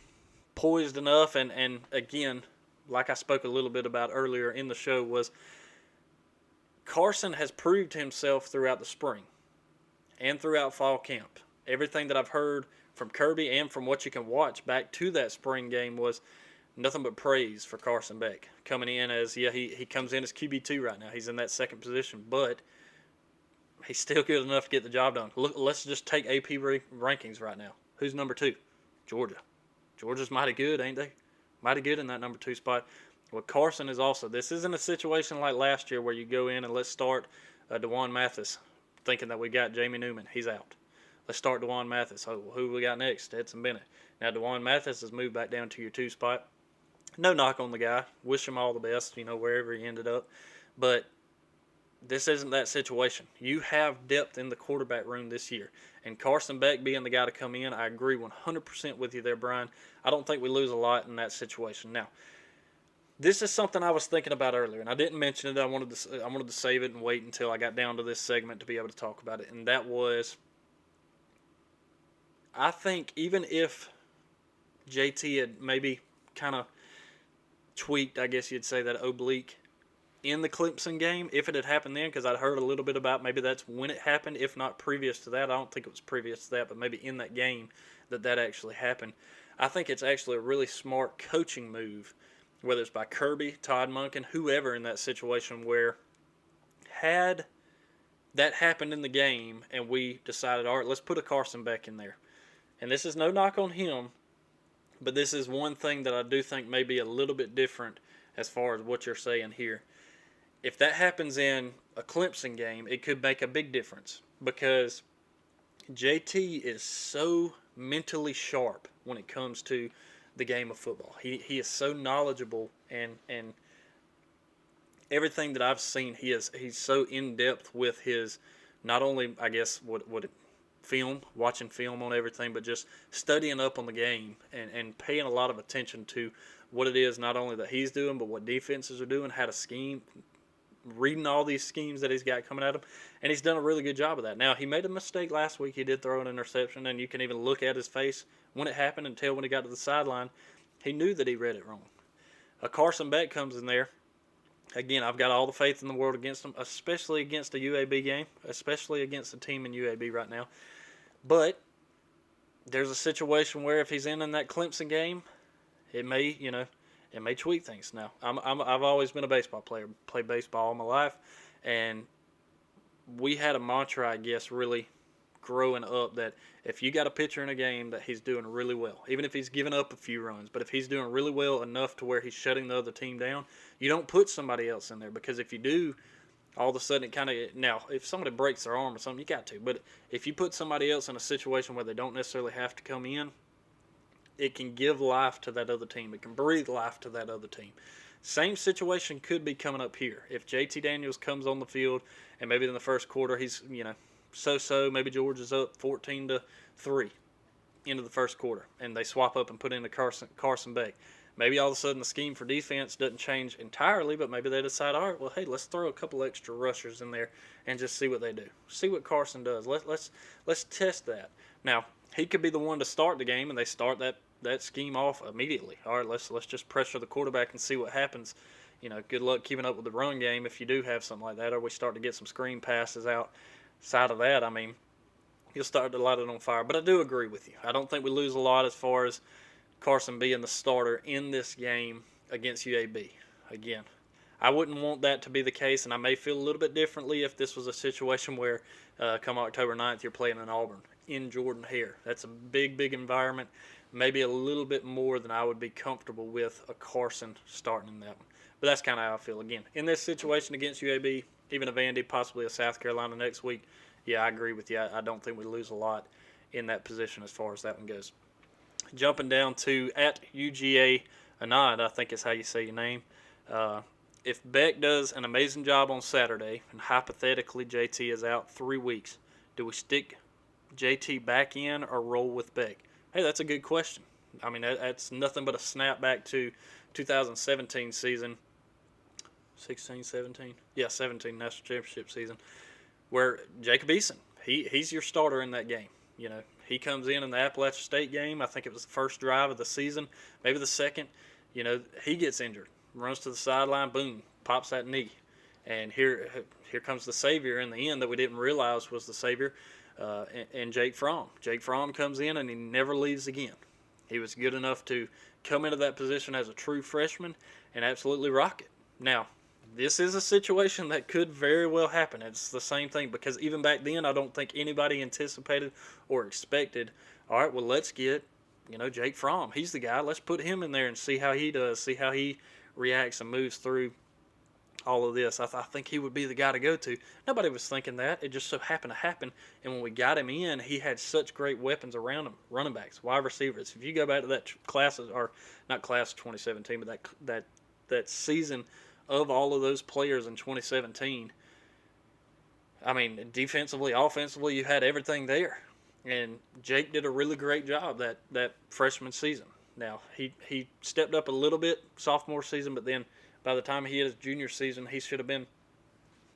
poised enough, and again, like I spoke a little bit about earlier in the show, was Carson has proved himself throughout the spring and throughout fall camp. Everything that I've heard from Kirby and from what you can watch back to that spring game was nothing but praise for Carson Beck. Coming in as, he comes in as QB2 right now. He's in that second position, but he's still good enough to get the job done. Look, let's just take AP rankings right now. Who's number 2? Georgia. Georgia's mighty good, ain't they? Mighty good in that number 2 spot. Well, Carson is also. This isn't a situation like last year where you go in and let's start Dewan Mathis, thinking that we got Jamie Newman. He's out. Let's start Dewan Mathis. Oh, who we got next? Edson Bennett. Now Dewan Mathis has moved back down to your 2 spot. No knock on the guy. Wish him all the best, wherever he ended up. But this isn't that situation. You have depth in the quarterback room this year. And Carson Beck being the guy to come in, I agree 100% with you there, Brian. I don't think we lose a lot in that situation. Now, this is something I was thinking about earlier, and I didn't mention it. I wanted to save it and wait until I got down to this segment to be able to talk about it. And that was, I think even if JT had maybe kind of tweaked, I guess you'd say, that oblique in the Clemson game, if it had happened then, because I'd heard a little bit about maybe that's when it happened, if not previous to that. I don't think it was previous to that, but maybe in that game that actually happened. I think it's actually a really smart coaching move, whether it's by Kirby, Todd Monken, whoever in that situation, where had that happened in the game and we decided, all right, let's put a Carson Beck in there. And this is no knock on him, but this is one thing that I do think may be a little bit different as far as what you're saying here. If that happens in a Clemson game, it could make a big difference because JT is so mentally sharp when it comes to the game of football. He is so knowledgeable and everything that I've seen, he's so in depth with his, not only I guess watching film on everything, but just studying up on the game and paying a lot of attention to what it is not only that he's doing, but what defenses are doing, how to scheme, reading all these schemes that he's got coming at him, and he's done a really good job of that. Now, he made a mistake last week. He did throw an interception, and you can even look at his face when it happened and tell when he got to the sideline, he knew that he read it wrong. A Carson Beck comes in there. Again, I've got all the faith in the world against him, especially against a UAB game, especially against the team in UAB right now. But there's a situation where if he's in that Clemson game, it may tweak things. Now, I've always been a baseball player, played baseball all my life, and we had a mantra, I guess, really growing up, that if you got a pitcher in a game that he's doing really well, even if he's giving up a few runs, but if he's doing really well enough to where he's shutting the other team down, you don't put somebody else in there, because if you do, all of a sudden it kind of, now if somebody breaks their arm or something, you got to, but if you put somebody else in a situation where they don't necessarily have to come in, it can give life to that other team. It can breathe life to that other team. Same situation could be coming up here. If JT Daniels comes on the field and maybe in the first quarter he's, so-so, maybe Georgia's up 14-3 into the first quarter, and they swap up and put in a Carson Beck. Maybe all of a sudden the scheme for defense doesn't change entirely, but maybe they decide, all right, well, hey, let's throw a couple extra rushers in there and just see what they do. See what Carson does. Let's test that. Now, he could be the one to start the game, and they start that scheme off immediately. All right, let's just pressure the quarterback and see what happens. Good luck keeping up with the run game if you do have something like that, or we start to get some screen passes outside of that. I mean, you'll start to light it on fire. But I do agree with you. I don't think we lose a lot as far as Carson being the starter in this game against UAB. Again, I wouldn't want that to be the case, and I may feel a little bit differently if this was a situation where come October 9th you're playing in Auburn, in Jordan-Hare. That's a big, big environment, maybe a little bit more than I would be comfortable with a Carson starting in that one. But that's kind of how I feel. Again, in this situation against UAB, even a Vandy, possibly a South Carolina next week, yeah, I agree with you. I don't think we lose a lot in that position as far as that one goes. Jumping down to at UGA Anand, I think is how you say your name. If Beck does an amazing job on Saturday, and hypothetically JT is out 3 weeks, do we stick JT back in or roll with Beck? Hey, that's a good question. I mean, that's nothing but a snap back to 2017 season. 16, 17? Yeah, 17 National Championship season, where Jacob Eason, he's your starter in that game. He comes in the Appalachian State game. I think it was the first drive of the season, maybe the second. He gets injured, runs to the sideline, boom, pops that knee. And here comes the savior in the end that we didn't realize was the savior, and Jake Fromm. Jake Fromm comes in, and he never leaves again. He was good enough to come into that position as a true freshman and absolutely rock it. Now, this is a situation that could very well happen. It's the same thing, because even back then I don't think anybody anticipated or expected, all right, well, let's get Jake Fromm. He's the guy. Let's put him in there and see how he does, see how he reacts and moves through all of this. I think he would be the guy to go to. Nobody was thinking that. It just so happened to happen. And when we got him in, he had such great weapons around him. Running backs, wide receivers. If you go back to that class, or not class of 2017, but that season of all of those players in 2017, I mean, defensively, offensively, you had everything there. And Jake did a really great job that freshman season. Now, he stepped up a little bit sophomore season, but then by the time he hit his junior season, he should have been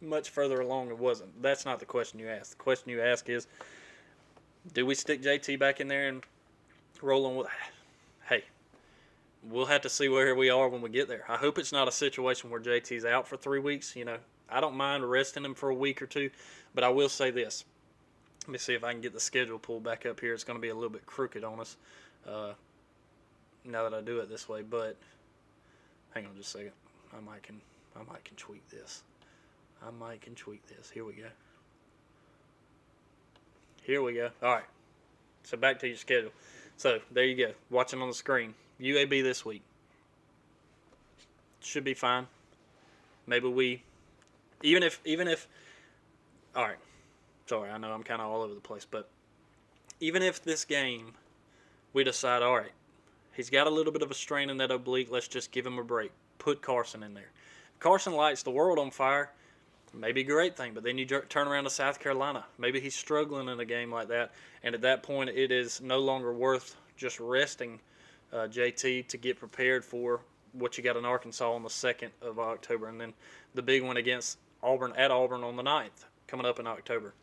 much further along. It wasn't. That's not the question you ask. The question you ask is, do we stick JT back in there and roll on with? Hey, we'll have to see where we are when we get there. I hope it's not a situation where JT's out for 3 weeks. I don't mind resting him for a week or two, but I will say this. Let me see if I can get the schedule pulled back up here. It's going to be a little bit crooked on us now that I do it this way. But hang on just a second. I might can tweak this. Here we go. All right. So back to your schedule. So there you go. Watching on the screen. UAB this week. Should be fine. Maybe we, even if. All right. Sorry, I know I'm kind of all over the place, but even if this game we decide, all right, he's got a little bit of a strain in that oblique, let's just give him a break. Put Carson in there. If Carson lights the world on fire, maybe a great thing, but then you turn around to South Carolina. Maybe he's struggling in a game like that, and at that point it is no longer worth just resting JT to get prepared for what you got in Arkansas on the 2nd of October, and then the big one against Auburn at Auburn on the 9th coming up in October.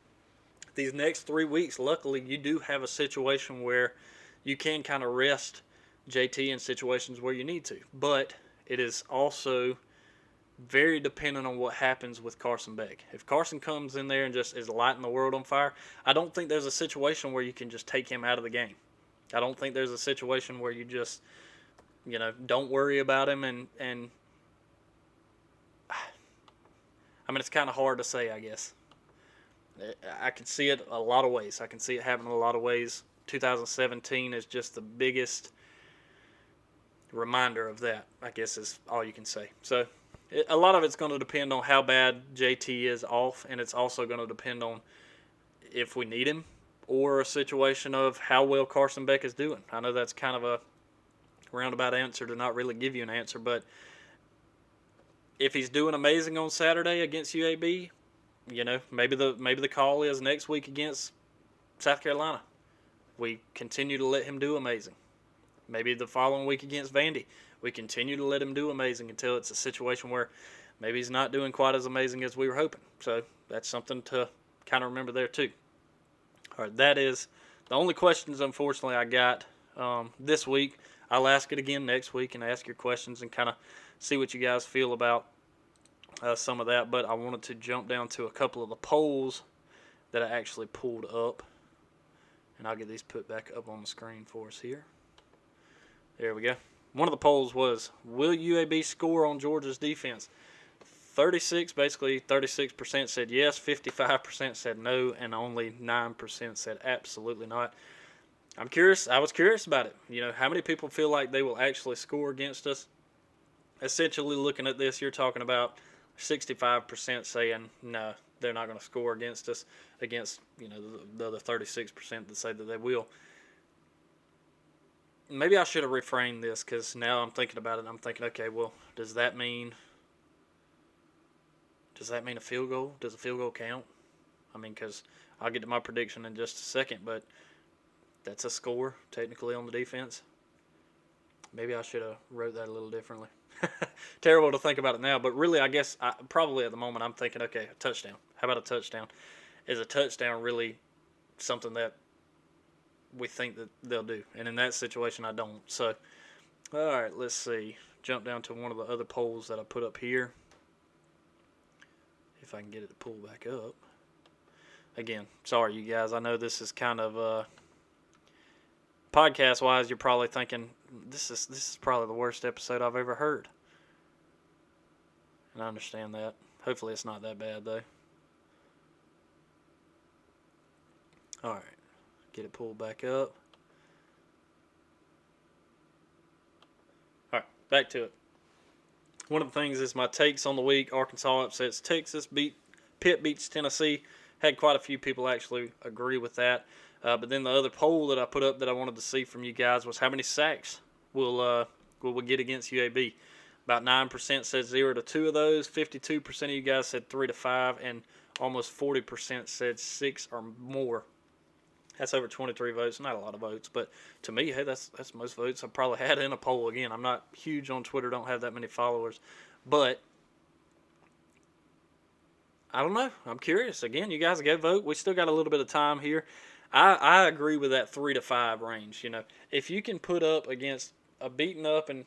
These next 3 weeks, luckily, you do have a situation where you can kind of rest JT in situations where you need to. But it is also very dependent on what happens with Carson Beck. If Carson comes in there and just is lighting the world on fire, I don't think there's a situation where you can just take him out of the game. I don't think there's a situation where you just, don't worry about him. And I mean, it's kind of hard to say, I guess. I can see it a lot of ways. I can see it happening a lot of ways. 2017 is just the biggest reminder of that, I guess, is all you can say. So a lot of it's going to depend on how bad JT is off, and it's also going to depend on if we need him or a situation of how well Carson Beck is doing. I know that's kind of a roundabout answer to not really give you an answer, but if he's doing amazing on Saturday against UAB, maybe the call is next week against South Carolina. We continue to let him do amazing. Maybe the following week against Vandy, we continue to let him do amazing until it's a situation where maybe he's not doing quite as amazing as we were hoping. So that's something to kind of remember there too. All right, that is the only questions, unfortunately, I got this week. I'll ask it again next week and ask your questions and kind of see what you guys feel about some of that, but I wanted to jump down to a couple of the polls that I actually pulled up, and I'll get these put back up on the screen for us here. There we go. One of the polls was, will UAB score on Georgia's defense? 36% said yes, 55% said no, and only 9% said absolutely not. I was curious about it. How many people feel like they will actually score against us? Essentially, looking at this, you're talking about 65% saying no, they're not going to score against us, against the other 36% that say that they will. Maybe I should have reframed this, because now I'm thinking about it. I'm thinking, okay, well, does that mean a field goal? Does a field goal count? I mean, because I'll get to my prediction in just a second, but that's a score technically on the defense. Maybe I should have wrote that a little differently. Terrible to think about it now, but really, I guess probably at the moment I'm thinking, okay, a touchdown. How about a touchdown? Is a touchdown really something that we think that they'll do? And in that situation, I don't. So, all right, let's see. Jump down to one of the other polls that I put up here. If I can get it to pull back up. Again, sorry, you guys. I know this is kind of podcast-wise, you're probably thinking, this is probably the worst episode I've ever heard. And I understand that. Hopefully it's not that bad, though. All right. Get it pulled back up. All right. Back to it. One of the things is my takes on the week. Arkansas upsets Texas. Pitt beats Tennessee. Had quite a few people actually agree with that. But then the other poll that I put up that I wanted to see from you guys was how many sacks will we get against UAB. About 9% said 0 to 2 of those. 52% of you guys said 3 to 5, and almost 40% said 6 or more. That's over 23 votes. Not a lot of votes, but to me, hey, that's most votes I've probably had in a poll. Again, I'm not huge on Twitter, don't have that many followers, but I don't know. I'm curious. Again, you guys go vote. We still got a little bit of time here. I agree with that 3 to 5 range. You know, if you can put up against a beaten up and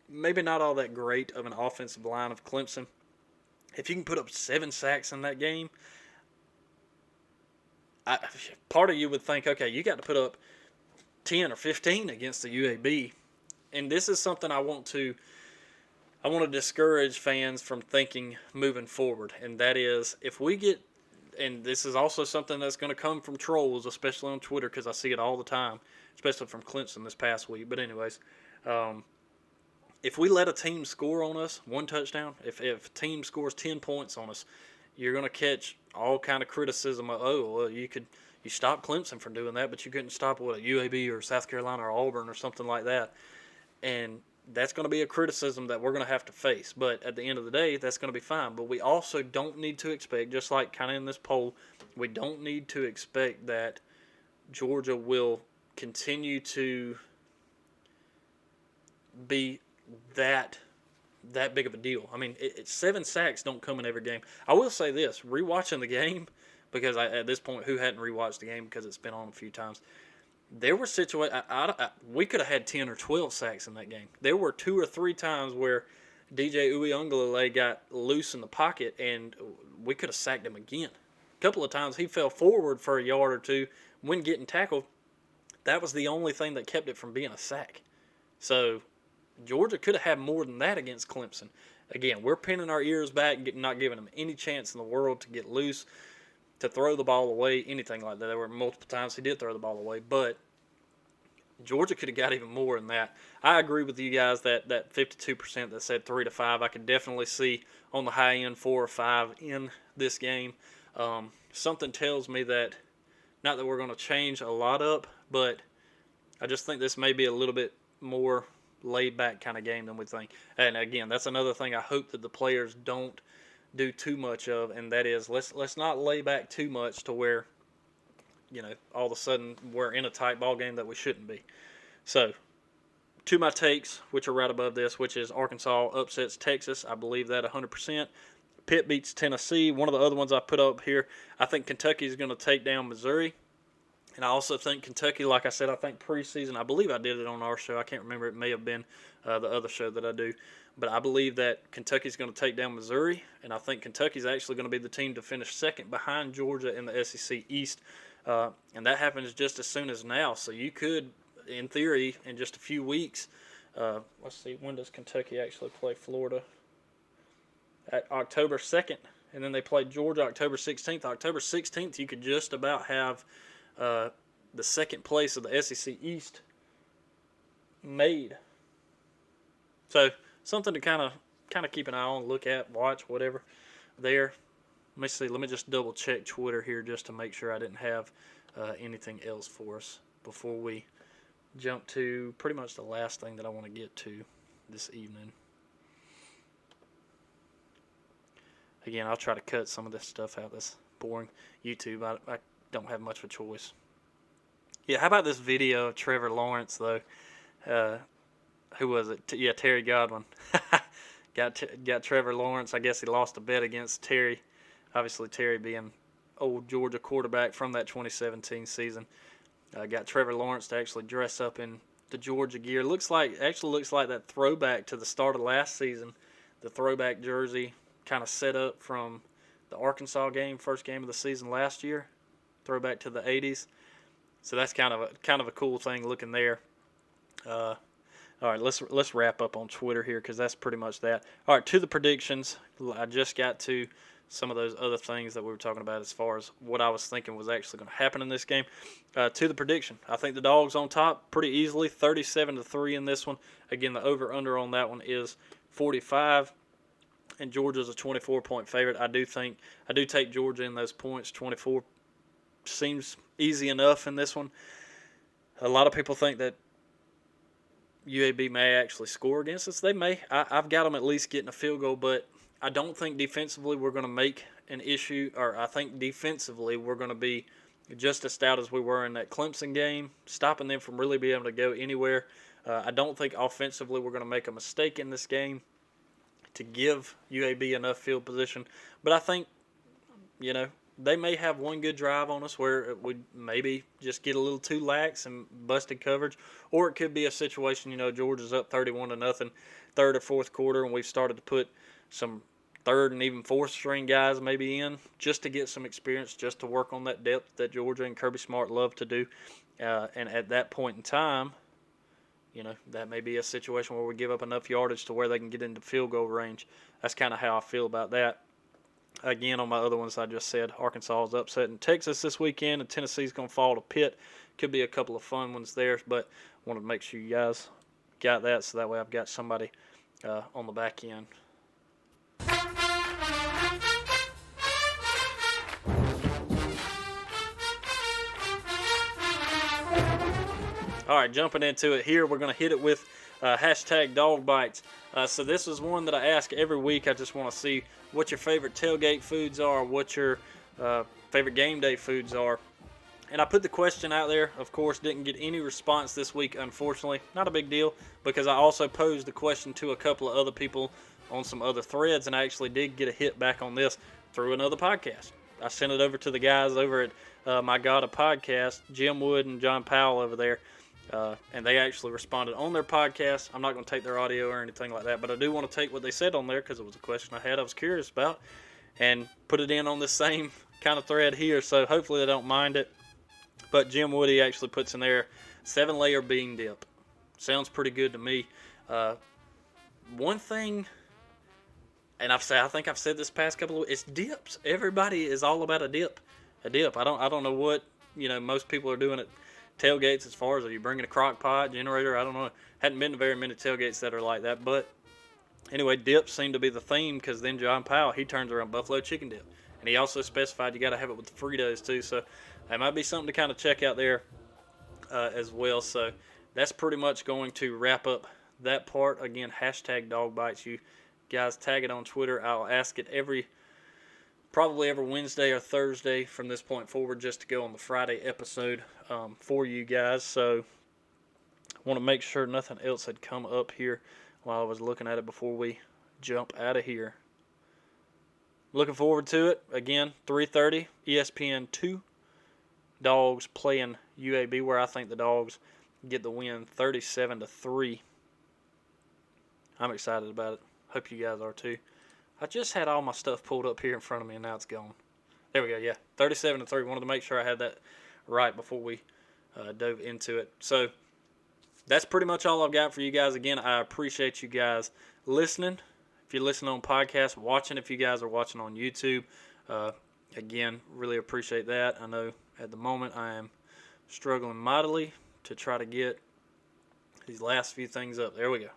maybe not all that great of an offensive line of Clemson, if you can put up 7 sacks in that game, part of you would think, okay, you got to put up 10 or 15 against the UAB. And this is something I want to discourage fans from thinking moving forward. And that is, if we get, and this is also something that's going to come from trolls, especially on Twitter, because I see it all the time, especially from Clemson this past week. But anyways, if we let a team score on us 1 touchdown, if a team scores 10 points on us, you're going to catch all kind of criticism of, oh, well, you stopped Clemson from doing that, but you couldn't stop a UAB or South Carolina or Auburn or something like that. And that's going to be a criticism that we're going to have to face. But at the end of the day, that's going to be fine. But we also don't need to expect, just like kind of in this poll, we don't need to expect that Georgia will continue to be that big of a deal. I mean, 7 sacks don't come in every game. I will say this, rewatching the game, because at this point, who hadn't rewatched the game because it's been on a few times, there were situations, we could have had 10 or 12 sacks in that game. There were 2 or 3 times where DJ Uiagalelei got loose in the pocket, and we could have sacked him again. A couple of times he fell forward for a yard or two when getting tackled. That was the only thing that kept it from being a sack. So Georgia could have had more than that against Clemson. Again, we're pinning our ears back, not giving them any chance in the world to get loose, to throw the ball away, anything like that. There were multiple times he did throw the ball away, but Georgia could have got even more than that. I agree with you guys that 52% that said 3 to 5, I could definitely see on the high end 4 or 5 in this game. Something tells me that, not that we're going to change a lot up, but I just think this may be a little bit more laid-back kind of game than we think. And again, that's another thing I hope that the players don't do too much of, and that is let's not lay back too much to where, you know, all of a sudden we're in a tight ball game that we shouldn't be. So, to my takes, which are right above this, which is Arkansas upsets Texas. I believe that 100%. Pitt beats Tennessee. One of the other ones I put up here, I think Kentucky is going to take down Missouri. And I also think Kentucky, like I said, I think preseason, I believe I did it on our show. I can't remember. It may have been the other show that I do. But I believe that Kentucky's going to take down Missouri, and I think Kentucky's actually going to be the team to finish second behind Georgia in the SEC East. And that happens just as soon as now. So you could, in theory, in just a few weeks, let's see, when does Kentucky actually play Florida? At October 2nd, and then they play Georgia October 16th. October 16th, you could just about have the second place of the SEC East made. So something to kind of keep an eye on, look at, watch, whatever. There. Let me see. Let me just double check Twitter here just to make sure I didn't have anything else for us before we jump to pretty much the last thing that I want to get to this evening. Again, I'll try to cut some of this stuff out that's boring. YouTube, I don't have much of a choice. Yeah, how about this video of Trevor Lawrence, though? Who was it? Yeah, Terry Godwin. got Trevor Lawrence. I guess he lost a bet against Terry. Obviously, Terry being old Georgia quarterback from that 2017 season. Got Trevor Lawrence to actually dress up in the Georgia gear. Looks like that throwback to the start of last season. The throwback jersey kind of set up from the Arkansas game, first game of the season last year. Throwback to the 80s. So that's kind of a cool thing looking there. All right, let's wrap up on Twitter here because that's pretty much that. All right, to the predictions. I just got to some of those other things that we were talking about as far as what I was thinking was actually going to happen in this game. To the prediction, I think the Dogs on top pretty easily, 37-3 in this one. Again, the over-under on that one is 45, and Georgia's a 24-point favorite. I do take Georgia in those points. 24 seems easy enough in this one. A lot of people think that UAB may actually score against us. They may. I've got them at least getting a field goal, but I don't think defensively we're going to make an issue, or I think defensively we're going to be just as stout as we were in that Clemson game, stopping them from really being able to go anywhere. I don't think offensively we're going to make a mistake in this game to give UAB enough field position. But I think, they may have one good drive on us where it would maybe just get a little too lax and busted coverage. Or it could be a situation, Georgia's up 31-0, third or fourth quarter, and we've started to put some third and even fourth string guys maybe in just to get some experience, just to work on that depth that Georgia and Kirby Smart love to do. And at that point in time, that may be a situation where we give up enough yardage to where they can get into field goal range. That's kind of how I feel about that. Again, on my other ones, I just said Arkansas is upsetting Texas this weekend, and Tennessee's going to fall to Pitt. Could be a couple of fun ones there, but wanted to make sure you guys got that, so that way I've got somebody on the back end. All right, jumping into it here, we're going to hit it with hashtag dog bites. So this is one that I ask every week. I just want to see what your favorite tailgate foods are, what your favorite game day foods are. And I put the question out there. Of course, didn't get any response this week, unfortunately. Not a big deal, because I also posed the question to a couple of other people on some other threads, and I actually did get a hit back on this through another podcast. I sent it over to the guys over at My God a Podcast, Jim Wood and John Powell over there. And they actually responded on their podcast. I'm not going to take their audio or anything like that, but I do want to take what they said on there because it was a question I had I was curious about, and put it in on the same kind of thread here, so hopefully they don't mind it. But Jim Woody actually puts in there 7-layer bean dip. Sounds pretty good to me. One thing, and I think I've said this past couple of weeks, it's dips. Everybody is all about a dip. I don't know what most people are doing it. Tailgates, as far as are you bringing a crock pot, generator, I don't know. Hadn't been to very many tailgates that are like that. But anyway, dips seem to be the theme, because then John Powell, he turns around buffalo chicken dip. And he also specified you got to have it with the Fritos too. So that might be something to kind of check out there as well. So that's pretty much going to wrap up that part. Again, hashtag dog bites. You guys tag it on Twitter. I'll ask it probably every Wednesday or Thursday from this point forward, just to go on the Friday episode for you guys. So I want to make sure nothing else had come up here while I was looking at it before we jump out of here. Looking forward to it. Again, 3:30, ESPN 2. Dogs playing UAB, where I think the Dogs get the win 37-3. I'm excited about it. Hope you guys are too. I just had all my stuff pulled up here in front of me, and now it's gone. There we go, yeah. 37-3. Wanted to make sure I had that right before we dove into it. So that's pretty much all I've got for you guys. Again, I appreciate you guys listening. If you're listening on podcasts, watching, if you guys are watching on YouTube, again, really appreciate that. I know at the moment I am struggling mightily to try to get these last few things up. There we go.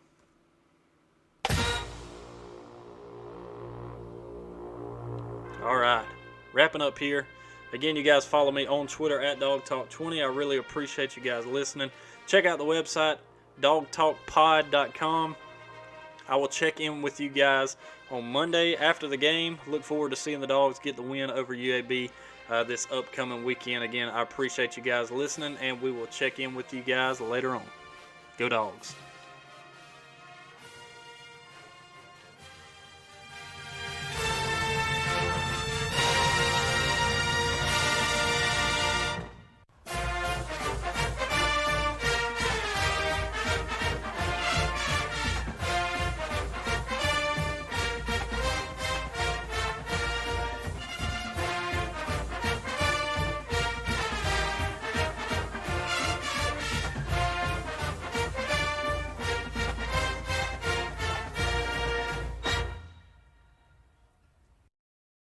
All right, wrapping up here. Again, you guys follow me on Twitter at DawgTalk20. I really appreciate you guys listening. Check out the website, dawgtalkpod.com. I will check in with you guys on Monday after the game. Look forward to seeing the Dogs get the win over UAB this upcoming weekend. Again, I appreciate you guys listening, and we will check in with you guys later on. Go Dogs.